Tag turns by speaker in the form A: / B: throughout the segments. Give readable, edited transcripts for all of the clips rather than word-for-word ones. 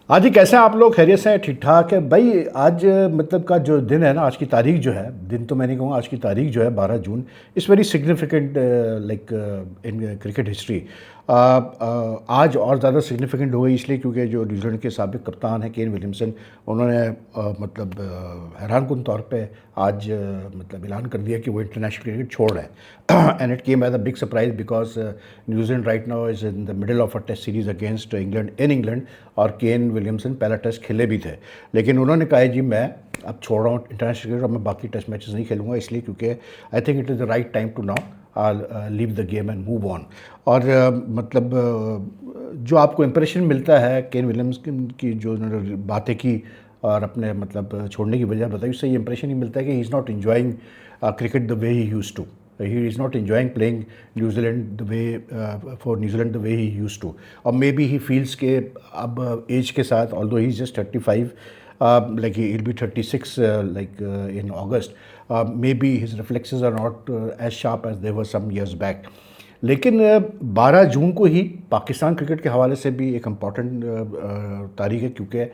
A: हाँ जी, कैसे हैं आप लोग? खैरियत से हैं? ठीक ठाक है भाई। आज मतलब का जो दिन है ना, आज की तारीख जो है, दिन तो मैं नहीं कहूँगा, आज की तारीख जो है 12 June, is very significant like in cricket history. आज और ज़्यादा सिग्निफिकेंट हो गई इसलिए क्योंकि जो न्यूजीलैंड के साबिक कप्तान हैं केन विलियमसन, उन्होंने मतलब हैरानकुन तौर पे आज मतलब ऐलान कर दिया कि वो इंटरनेशनल क्रिकेट छोड़ रहे हैं। And it came as a big surprise because New Zealand right now is in the middle of a test series against England in England, और केन विलियमसन पहला टेस्ट खेले भी थे। लेकिन उन्होंने कहा है जी मैं अब छोड़ रहा हूँ इंटरनेशनल क्रिकेट और मैं बाकी टेस्ट मैचेस नहीं खेलूँगा, इसलिए क्योंकि I think it is the right time to now leave the game and move on. और मतलब जो आपको इम्प्रेशन मिलता है केन विलियम्स की जो उन्होंने बातें की और अपने मतलब छोड़ने की वजह बताई, उससे ये इंप्रेशन ही मिलता है कि he is not enjoying cricket the way he used to. He is not enjoying playing New Zealand the way for New Zealand the way he used to. और maybe he feels कि अब as के साथ, although he is just 35, like he'll be 36 like in August, maybe his reflexes are not as sharp as they were some years back. लेकिन 12 जून को ही Pakistan cricket के हवाले से भी एक इम्पॉर्टेंट तारीख है, क्योंकि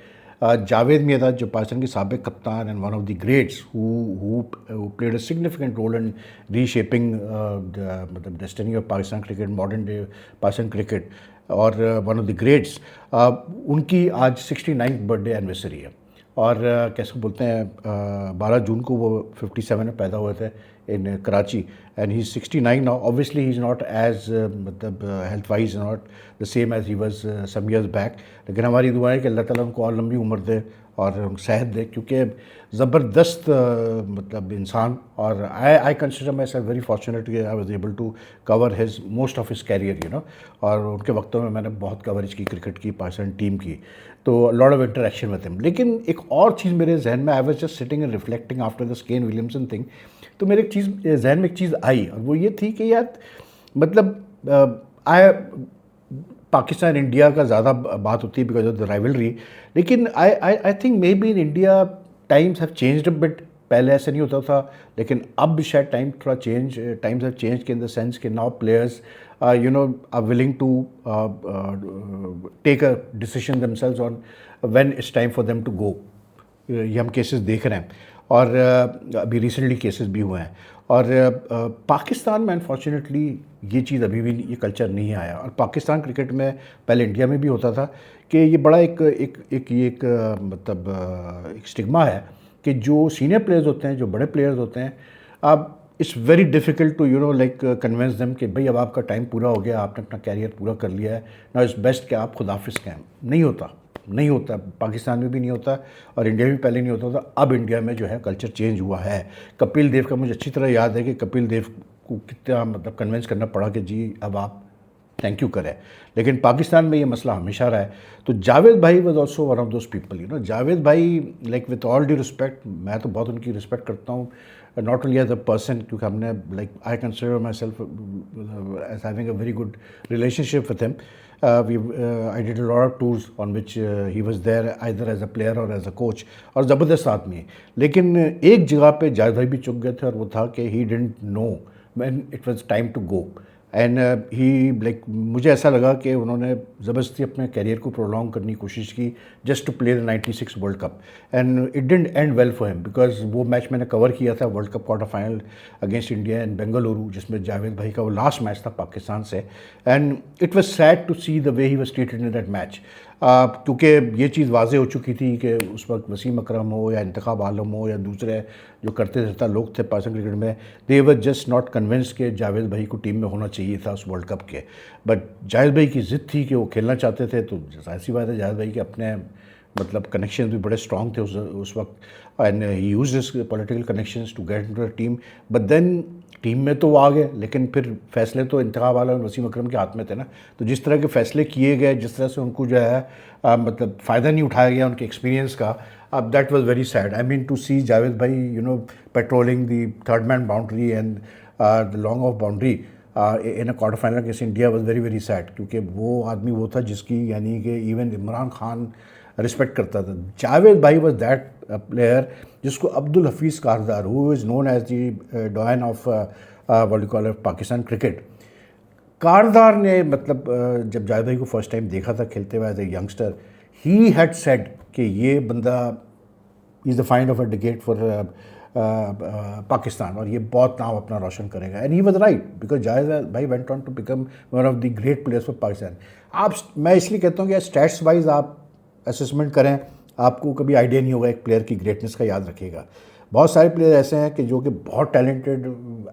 A: जावेद मियां जो पाकिस्तान के साबिक कप्तान and one of the greats who played a significant role in reshaping मतलब destiny of Pakistan cricket, modern day Pakistan cricket, और वन ऑफ द ग्रेट्स, उनकी आज 69th बर्थडे एनिवर्सरी है। और कैसे बोलते हैं 12 जून को वो 57 में पैदा हुए थे in Karachi, and he 69 now. Obviously he is not as मतलब health wise not the same as he was some years back, लेकिन हमारी दुआ है कि अल्लाह ताला उनको और लंबी उम्र दे और सेहत दे, क्योंकि ज़बरदस्त मतलब इंसान। और I consider my self very fortunate कि I was able to cover his most of his career, you know. और उनके वक्तों में मैंने बहुत कवरेज की क्रिकेट की, पाकिस्तान टीम की, तो lot of interaction with him. लेकिन एक और चीज़ मेरे जहन में, I was just sitting and reflecting after this Kane Williamson thing, तो मेरे एक चीज़ जहन में एक चीज़ आई, और वो ये थी कि यार मतलब आई पाकिस्तान इंडिया का ज़्यादा बात होती है बिकॉज ऑफ द राइवलरी, लेकिन I think maybe in India times have changed a bit. पहले ऐसे नहीं होता था, लेकिन अब शायद times have changed in the sense कि now players you know are willing to take a decision themselves on when it's time for them to go। ये हम केसेस देख रहे हैं, और अभी रिसेंटली केसेस भी हुए हैं। और पाकिस्तान में अनफॉर्चुनेटली ये चीज़ अभी भी ये कल्चर नहीं आया। और पाकिस्तान क्रिकेट में पहले इंडिया में भी होता था कि ये बड़ा एक मतलब एक स्टिग्मा है कि जो सीनियर प्लेयर्स होते हैं, जो बड़े प्लेयर्स होते हैं, अब it's very difficult to like convince them कि भाई अब आपका टाइम पूरा हो गया, आपने अपना कैरियर पूरा कर लिया है, ना इट्स बेस्ट कि आप खुद हाफिज़ कहें। नहीं होता, पाकिस्तान में भी नहीं होता और इंडिया में पहले नहीं होता था। अब इंडिया में जो है कल्चर चेंज हुआ है। कपिल देव का मुझे अच्छी तरह याद है कि कपिल देव को कितना मतलब कन्विंस करना पड़ा कि जी अब आप थैंक यू करें। लेकिन पाकिस्तान में ये मसला हमेशा रहा है। तो जावेद भाई was also one of those people, you know. Javed भाई, like with all due respect, मैं तो बहुत उनकी रिस्पेक्ट करता हूँ, not only as a person, क्योंकि हमने like I consider my self as having a very good relationship with him. I did a lot of tours on which he was there either as a player और as a coach, और ज़बरदस्त आदमी है। लेकिन एक जगह पे जावेद भाई भी चुक गए थे, और वो था कि he didn't know when it was time to go. And he like मुझे ऐसा लगा कि उन्होंने ज़बरदस्ती अपने कैरियर को प्रोलॉन्ग करने की कोशिश की just to play the 96 world cup, and it didn't end well for him, because वो मैच मैंने कवर किया था, world cup quarter final against India in Bengaluru, Javed जावेद भाई का वो लास्ट मैच था पाकिस्तान से। And it was sad to see the way he was treated in that match, क्योंकि ये चीज़ वाज़े हो चुकी थी कि उस वक्त वसीम अकरम हो या इंतखाब आलम हो या दूसरे जो करते रहता लोग थे पाकिस्तान क्रिकेट में, दे वर जस्ट नॉट कन्विंस के जावेद भाई को टीम में होना चाहिए था उस वर्ल्ड कप के। बट जावेद भाई की ज़िद थी कि वो खेलना चाहते थे, तो जाहिर सी बात है जावेद भाई के अपने मतलब कनेक्शन भी बड़े स्ट्रॉन्ग थे उस वक्त, and he used his political connections to get into the team. But then team में तो वो आ गए, लेकिन फिर फैसले तो इंतखाब वाला वसीम अकरम के हाथ में थे ना। तो जिस तरह के फैसले किए गए, जिस तरह से उनको जो है मतलब फ़ायदा नहीं उठाया गया उनके एक्सपीरियंस का, अब that was very sad. I mean to see Javed भाई, you know, patrolling the third man boundary and the long off boundary in a quarter final against India was very very sad, क्योंकि वो आदमी वो था जिसकी यानी कि इवन इमरान खान रिस्पेक्ट करता था। जावेद भाई वॉज दैट प्लेयर जिसको Abdul Hafeez Kardar, who is known as the doyen of what you call Pakistan cricket, Kardar ने मतलब जब जावेद भाई को फर्स्ट टाइम देखा था खेलते हुए as a youngster, he had said कि ये बंदा is the find of a decade for Pakistan और ये बहुत नाम अपना रोशन करेगा, and he was right because Javed भाई went on to become one of the great players for Pakistan. आप, मैं इसलिए कहता हूँ कि स्टैट्स वाइज आप असेसमेंट करें, आपको कभी आइडिया नहीं होगा एक प्लेयर की ग्रेटनेस का, याद रखिएगा। बहुत सारे प्लेयर ऐसे हैं कि जो कि बहुत टैलेंटेड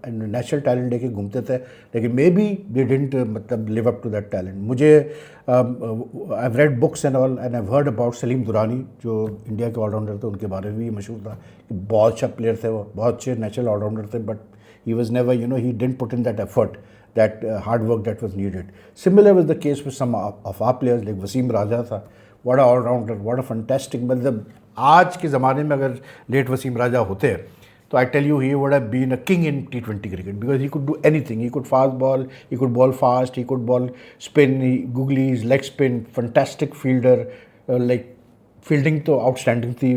A: नेचुरल टैलेंट लेके घूमते थे, लेकिन मे बी दे डिडंट मतलब live up to that talent. मुझे I have read books and all and I have heard about Salim Durani, जो इंडिया के ऑलराउंडर थे, उनके बारे में भी मशहूर था कि बहुत अच्छा प्लेयर थे वो, बहुत अच्छे नेचुरल ऑलराउंडर थे, but he was never, you know, he didn't put in that effort, that hard work that was needed. Similar was the case with some of our players like Wasim Raja था, what a all rounder, what a fantastic, मतलब आज के ज़माने में अगर late Wasim राजा होते तो I tell you he would have been a king in T20 cricket because he could do anything. He could fast ball, he could ball fast, he could ball spin, googlies, leg spin, fantastic fielder, like fielding तो outstanding थी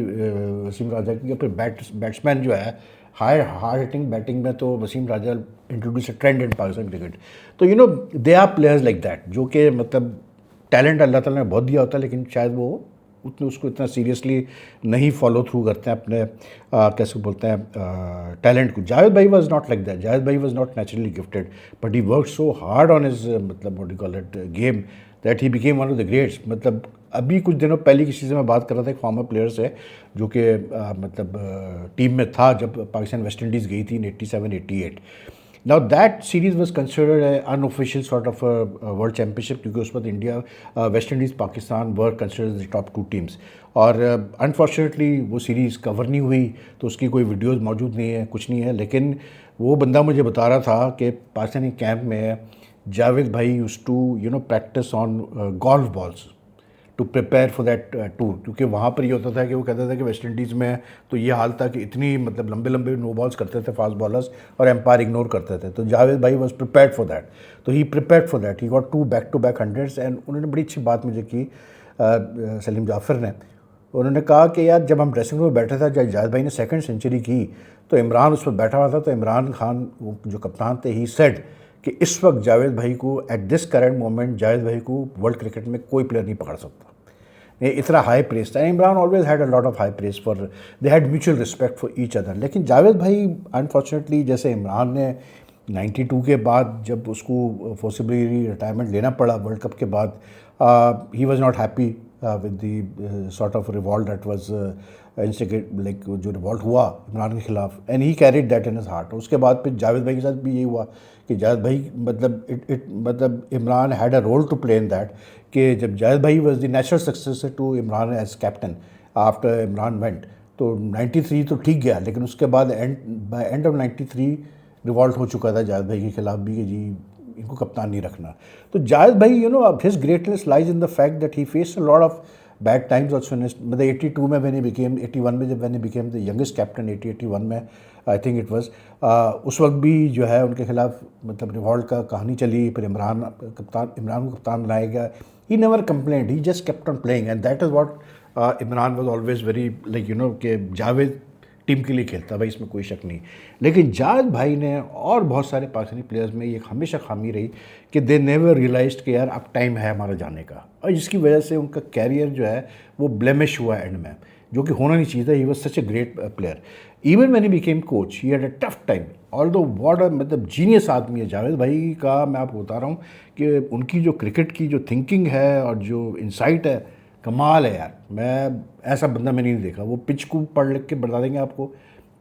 A: वसीम राजा की। फिर batsman जो है hard hitting batting में तो Wasim Raja introduce a trend in Pakistan cricket. तो you know they are players like that, जो कि मतलब टैलेंट अल्लाह ताला ने बहुत दिया होता है, लेकिन शायद वो उतने उसको इतना सीरियसली नहीं फॉलो थ्रू करते हैं अपने कैसे बोलते हैं टैलेंट को। जावेद भाई was not like that, Javed भाई was not naturally gifted, but he work so hard on his मतलब what you call it game that he became one of the greats. मतलब अभी कुछ दिनों पहले किसी से मैं बात कर रहा था, एक फॉर्मर प्लेयर से जो कि मतलब टीम में था जब पाकिस्तान वेस्ट इंडीज़ गई थी इन 87-88। Now that series was considered unofficial sort of world championship, क्योंकि उस वक्त India West Indies Pakistan were considered the top 2 teams, और अनफॉर्चुनेटली वो सीरीज़ कवर नहीं हुई, तो उसकी कोई वीडियोज़ मौजूद नहीं है, कुछ नहीं है। लेकिन वो बंदा मुझे बता रहा था कि पाकिस्तानी कैंप में Javed bhai used to you know practice on golf balls to prepare for that tour, क्योंकि वहाँ पर ये होता था कि वो कहता था कि वेस्ट इंडीज़ में तो ये हाल था कि इतनी मतलब लंबे लंबे नो बॉल्स करते थे फास्ट बॉलर्स और एम्पायर इग्नोर करते थे। तो जावेद भाई वाज प्रिपेयर्ड फॉर दैट, तो he prepared for that, he got 2 back to back hundreds. And उन्होंने बड़ी अच्छी बात मुझे की सलीम जाफ़र ने, उन्होंने कहा कि यार जब हम ड्रेसिंग रूम में बैठे थे, जब जावेद भाई ने 2nd सेंचुरी की तो इमरान उस पर बैठा हुआ था, तो इमरान खान जो कप्तान थे, ही सेड कि इस वक्त जावेद भाई को at this current moment Javed भाई को वर्ल्ड क्रिकेट में कोई प्लेयर नहीं पकड़ सकता। ये इतना हाई प्रेस था। Imran always had a lot of high press for, they had mutual respect for each other. लेकिन जावेद भाई अनफॉर्चुनेटली, जैसे इमरान ने 92 के बाद जब उसको फोर्सिबली रिटायरमेंट लेना पड़ा वर्ल्ड कप के बाद, he was not happy with the sort of revolt that was instigate, like जो रिवॉल्ट हुआ इमरान के खिलाफ, and he carried that in his heart. उसके बाद फिर जावेद भाई के साथ भी यही हुआ कि जावेद भाई मतलब Imran had a role to play in that, कि जब जावेद भाई was the natural successor to Imran as captain after Imran went, तो 93 तो ठीक गया, लेकिन उसके बाद बाय एंड ऑफ 93 रिवॉल्ट हो चुका था जावेद भाई के खिलाफ भी कि जी इनको कप्तान नहीं रखना। तो जावेद भाई you know his greatness lies in the fact that he faced a lot of bad times also. मतलब 82 में व्हेन ही बिकेम, 81 में जब when he became the youngest captain 81 में आई थिंक इट वाज, उस वक्त भी जो है उनके खिलाफ मतलब रिवॉल्ट का कहानी चली, फिर इमरान को कप्तान बनाया गया। He never complaint, he just kept on playing, and that is what Imran was always very like you know कि जावेद टीम के लिए खेलता भाई, इसमें कोई शक नहीं। लेकिन जावेद भाई ने और बहुत सारे पाकिस्तानी प्लेयर्स में ये हमेशा खामी रही कि दे नेवर रियलाइज्ड कि यार अब टाइम है हमारा जाने का, और जिसकी वजह से उनका कैरियर जो है वो ब्लेमिश हुआ एंड में, जो कि होना नहीं चाहिए था। He was such a great player. Even when he became coach he had a tough time, although what a मतलब जीनियस आदमी है जावेद भाई का। मैं आपको बता रहा हूँ कि उनकी जो क्रिकेट की जो थिंकिंग है और जो इंसाइट है, कमाल है यार। मैं ऐसा बंदा मैंने नहीं देखा। वो पिच को पढ़ लिख के बता देंगे आपको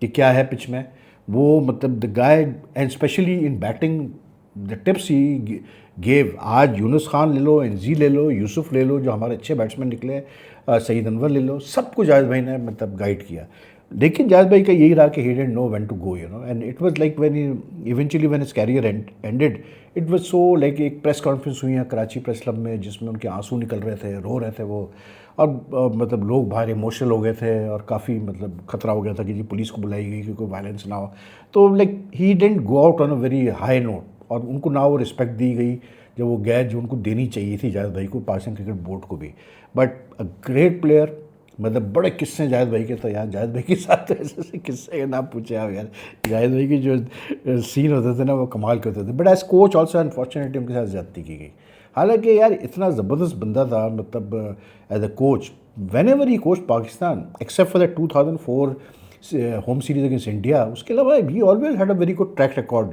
A: कि क्या है पिच में, वो मतलब the guy, and specially in batting the tips he gave. आज यूनुस खान ले लो, एनजी ले लो, यूसुफ ले लो, जो हमारे अच्छे बैट्समैन निकले, सईद अनवर ले लो, सबको जावेद भाई ने मतलब गाइड किया। लेकिन जावेद भाई का यही रहा कि he didn't know when to go, you know, and it was like when he eventually when his career ended, it was so like एक प्रेस कॉन्फ्रेंस हुई है कराची प्रेस क्लब में, जिसमें उनके आंसू निकल रहे थे, रो रहे थे वो, और मतलब लोग बाहर इमोशनल हो गए थे और काफ़ी मतलब खतरा हो गया था कि जी पुलिस को बुलाई गई कि कोई वायलेंस ना हो। तो like he didn't go out on a very high note, और उनको ना वो रिस्पेक्ट दी गई जब वो गए जो उनको देनी चाहिए थी जावेद भाई को, पाकिस्तान क्रिकेट बोर्ड को भी। बट अ ग्रेट प्लेयर, मतलब बड़े किस्से जावेद भाई के। तो यार जावेद भाई के साथ तो ऐसे ऐसे किस्से के नाम पूछे आप यार, जावेद भाई के जो सीन होते थे ना वो कमाल के होते थे। But as coach also unfortunately उनके साथ ज्यादती की गई। हालांकि यार इतना ज़बरदस्त बंदा था, मतलब as a coach, whenever he coach Pakistan except for the 2004 home series against India, उसके अलावा he always had a very good track record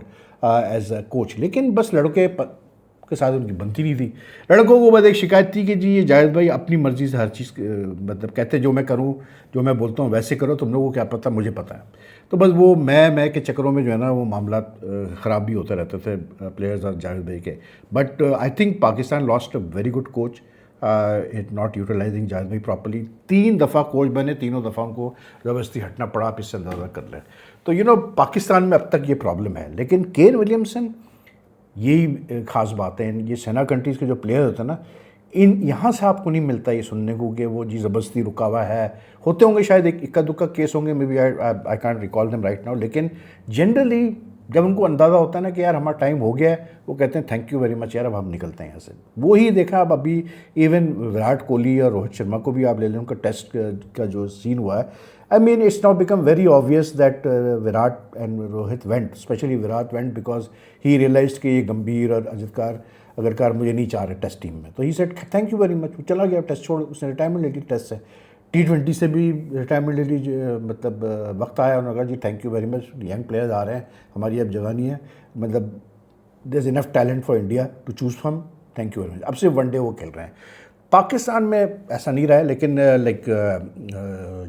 A: as a coach. लेकिन बस लड़के के साथ उनकी बनती नहीं थी। लड़कों को बस एक शिकायत थी कि जी ये जाहिद भाई अपनी मर्ज़ी से हर चीज़ मतलब कहते जो मैं करूँ, जो मैं बोलता हूँ वैसे करो, तुम लोगों को क्या पता, मुझे पता है। तो बस वो मैं के चक्करों में जो है ना वो मामला ख़राब भी होते रहते थे प्लेयर्स और जाहिद भाई के। But I think Pakistan lost a very good coach, it not utilising Zahid bhai properly. 3 दफ़ा कोच बने, तीनों दफ़ा उनको ज़बरदस्ती हटना पड़ा, आप इससे अंदाज़ा कर लें। तो पाकिस्तान में अब तक ये प्रॉब्लम है। लेकिन केन विलियमसन, यही ख़ास बात है, ये सेना कंट्रीज़ के जो प्लेयर होते हैं ना, इन यहाँ से आपको नहीं मिलता ये सुनने को कि वो जी ज़बरदस्ती रुका हुआ है। होते होंगे शायद एक इक्का दुक्का केस होंगे, may be I can't recall them right now, लेकिन जनरली जब उनको अंदाज़ा होता है ना कि यार हमारा टाइम हो गया है, वो कहते हैं थैंक यू वेरी मच यार, अब हम निकलते हैं यहाँ से। वो ही देखा अब अभी इवन विराट कोहली और रोहित शर्मा को भी आप ले लें, उनका टेस्ट का जो सीन हुआ है, I mean, it's now become very obvious that Virat and Rohit went, especially Virat went because he realized कि ये गंभीर और अगरकार मुझे नहीं चाह रहे टेस्ट टीम में। तो he said thank you very much, वो चला गया टेस्ट छोड़, उसने रिटायरमेंट ले ली टेस्ट से। T20 से भी रिटायरमेंट ले ली, मतलब वक्त आया उन्होंने कहा जी thank you very much, young players आ रहे हैं, हमारी अब जगह नहीं है, मतलब there is enough talent for India to choose from, thank you very much. अब सिर्फ वनडे वो खेल रहे हैं। पाकिस्तान में ऐसा नहीं रहा है, लेकिन लाइक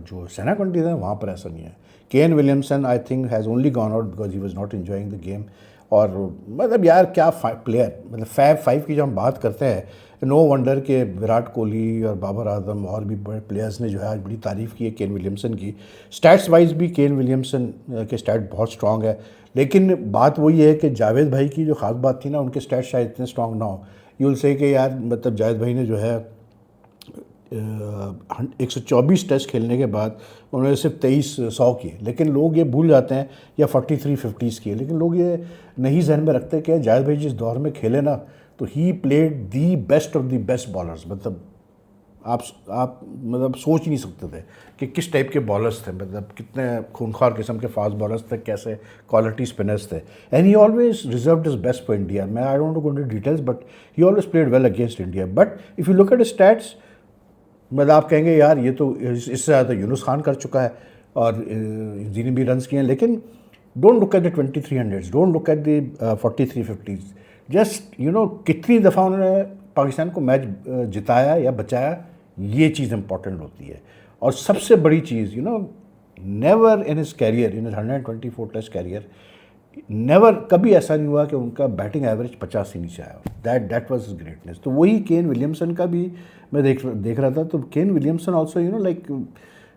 A: जो सेना कंट्रीज हैं वहाँ पर ऐसा नहीं है। Kane Williamson I think has only gone out because he was not enjoying the game. और मतलब यार क्या प्लेयर, मतलब फैब 5 की जब हम बात करते हैं, नो वंडर के विराट कोहली और बाबर आजम और भी बड़े प्लेयर्स ने जो है आज बड़ी तारीफ़ की है केन विलियमसन की। स्टैट्स वाइज भी केन विलियमसन के स्टैट बहुत स्ट्रॉन्ग है, लेकिन बात वही है कि जावेद भाई की जो ख़ास बात थी ना, उनके स्टैट शायद इतने स्ट्रॉन्ग ना हो। यूल से कि यार मतलब जावेद भाई ने जो है 124 टेस्ट खेलने के बाद उन्होंने सिर्फ 23 100 किए, लेकिन लोग ये भूल जाते हैं, या 43 50 किए, लेकिन लोग ये नहीं जहन में रखते कि जावेद भाई जिस दौर में खेले ना, तो he played the best of the best bowlers. मतलब आप मतलब सोच ही नहीं सकते थे कि किस टाइप के बॉलर्स थे, मतलब कितने खूंखार किस्म के फास्ट बॉलर्स थे, कैसे क्वालिटी स्पिनर्स थे। And he always reserved his best for India. मैं I don't go into details, but he always played well against India. But if you look at stats, मतलब आप कहेंगे यार ये तो इससे ज़्यादा यूनुस खान कर चुका है और जिन्हें भी रन्स किए हैं, लेकिन don't look at the 2300s, don't look at the 43 50s। Just कितनी दफ़ा उन्होंने पाकिस्तान को मैच जिताया या बचाया, ये चीज़ इंपॉर्टेंट होती है। और सबसे बड़ी चीज़ never in his career, in 124 test career, never कभी ऐसा नहीं हुआ कि उनका बैटिंग एवरेज 50 से नीचे आया। That was greatness. तो वही केन विलियमसन का भी मैं देख रहा था, तो केन विलियमसन ऑल्सो लाइक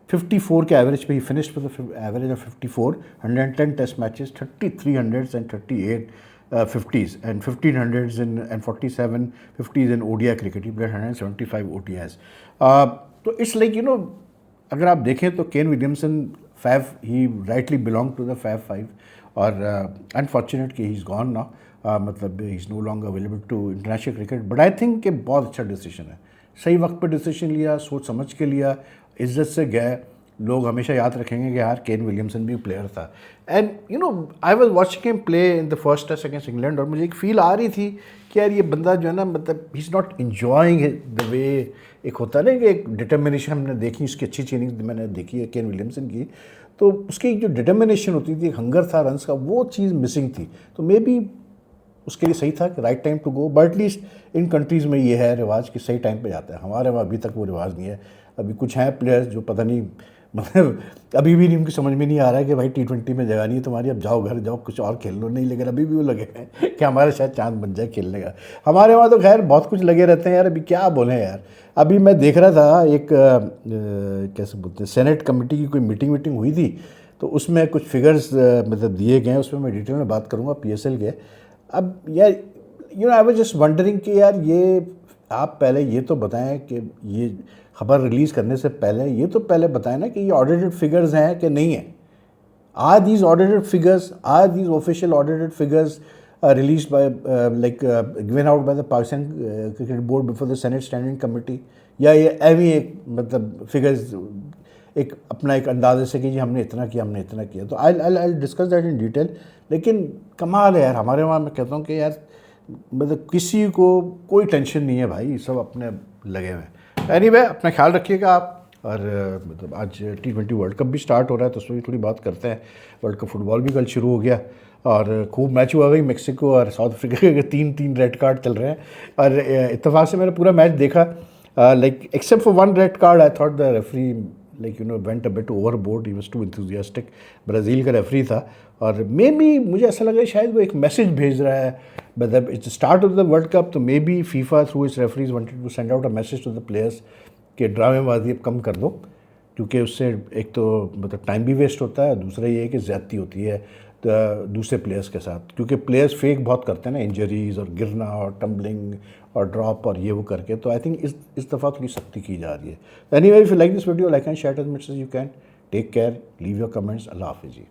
A: 54 के एवरेज पे he finished with average of 54, 110 test matches, 33 hundreds and 38 50s and 1500s and 47 50s in ODI cricket. He played 175 ODIs. तो इट्स लाइक अगर आप देखें तो Kane Williamson fab, he rightly belong to the fab 5, और unfortunate कि he is gone now, मतलब he is no longer available to international cricket. But I think कि बहुत अच्छा डिसीजन है, सही वक्त पर डिसीजन लिया, सोच समझ के लिया, इज्जत से गए। लोग हमेशा याद रखेंगे कि यार केन विलियमसन भी प्लेयर था। And I was watching him play in the first test against England, और मुझे एक फील आ रही थी कि यार ये बंदा जो है ना, मतलब he is not enjoying the way, एक होता है ना कि एक डिटर्मिनेशन हमने देखी, उसकी अच्छी इनिंग्स मैंने देखी है केन विलियमसन की, तो उसकी जो डिटर्मिनेशन होती थी, हंगर था रन्स का, वो चीज़ मिसिंग थी। तो मे बी उसके लिए सही था कि right time to go. But at least in countries में ये है रिवाज कि सही टाइम पे जाता है। हमारे वहाँ अभी तक वो रिवाज नहीं है। अभी कुछ हैं प्लेयर्स जो पता नहीं, मतलब अभी भी नहीं, उनकी समझ में नहीं आ रहा है कि भाई T20 में जगह नहीं है तुम्हारी, अब जाओ घर जाओ कुछ और खेल लो। नहीं, लेकिन अभी भी वो लगे हैं कि हमारे शायद चांद बन जाए खेलने का। हमारे वहाँ तो खैर बहुत कुछ लगे रहते हैं यार, अभी क्या बोलें यार। अभी मैं देख रहा था एक कैसे बोलते हैं, सेनेट कमेटी की कोई मीटिंग हुई थी, तो उसमें कुछ फिगर्स मतलब दिए गए हैं, उसमें मैं डिटेल में बात करूँगा PSL के। अब यार आई वाज जस्ट वंडरिंग कि यार ये आप पहले ये तो बताएं कि ये खबर रिलीज़ करने से पहले ये तो पहले बताएं ना कि ये ऑडिटेड फिगर्स हैं कि नहीं है। Are these audited figures, are these official audited figures released by like given out by the Pakistan cricket board before the senate standing committee, या ये एवी एक मतलब फिगर्स एक अपना एक अंदाजे से कि जी हमने इतना किया। तो I discuss that in detail. लेकिन कमाल है यार, हमारे वहाँ मैं कहता हूँ कि यार मतलब किसी को कोई टेंशन नहीं है भाई, सब अपने लगे हुए हैं। एनीवे अपना ख्याल रखिएगा आप। और मतलब आज T20 वर्ल्ड कप भी स्टार्ट हो रहा है, तो उसमें भी थोड़ी बात करते हैं। वर्ल्ड कप फुटबॉल भी कल शुरू हो गया और खूब मैच हुआ भाई। मेक्सिको और साउथ अफ्रीका के 3-3 रेड कार्ड चल रहे हैं। और इत्तेफाक से मैंने पूरा मैच देखा, like except for one red card I thought the referee like went a bit overboard, he was too enthusiastic. Brazil का रेफरी था और मे बी मुझे ऐसा लगा शायद वो एक मैसेज भेज रहा है, मतलब it's start of the world cup, तो may be FIFA through its referees wanted to send out a message to the players कि ड्रामेबाजी अब कम कर दो, क्योंकि उससे एक तो मतलब टाइम भी वेस्ट होता है, दूसरा ये है कि ज़्यादती होती है दूसरे प्लेयर्स के साथ, क्योंकि प्लेयर्स फेक बहुत करते हैं ना, इंजरीज और गिरना और टम्बलिंग और ड्रॉप और ये वो करके। तो आई थिंक इस दफ़ा थोड़ी सख्ती की जा रही है। Anyway if you like this video, like and share as much as you can. Take care, leave your comments. अल्लाह हाफिज़ जी।